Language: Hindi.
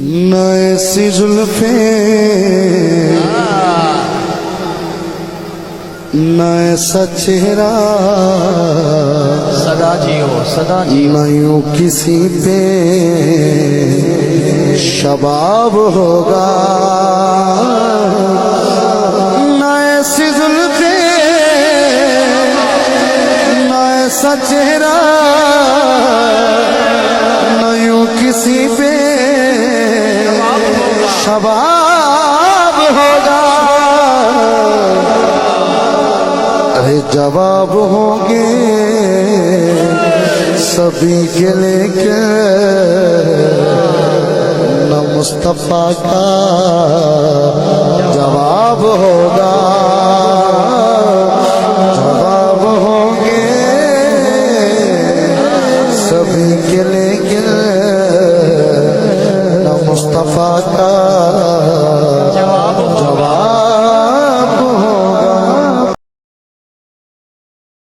न ऐसी जुल्फे न ऐसा चेहरा सदा जियो सदा न यूं किसी पे शबाब होगा। न ऐसी जुल्फे न ऐसा चेहरा न यूं किसी पे शबाब होगा। अरे जवाब होंगे सभी के लेके न मुस्तफा का जवाब होगा। जवाब होंगे सभी के लेके न मुस्तफा का जवाब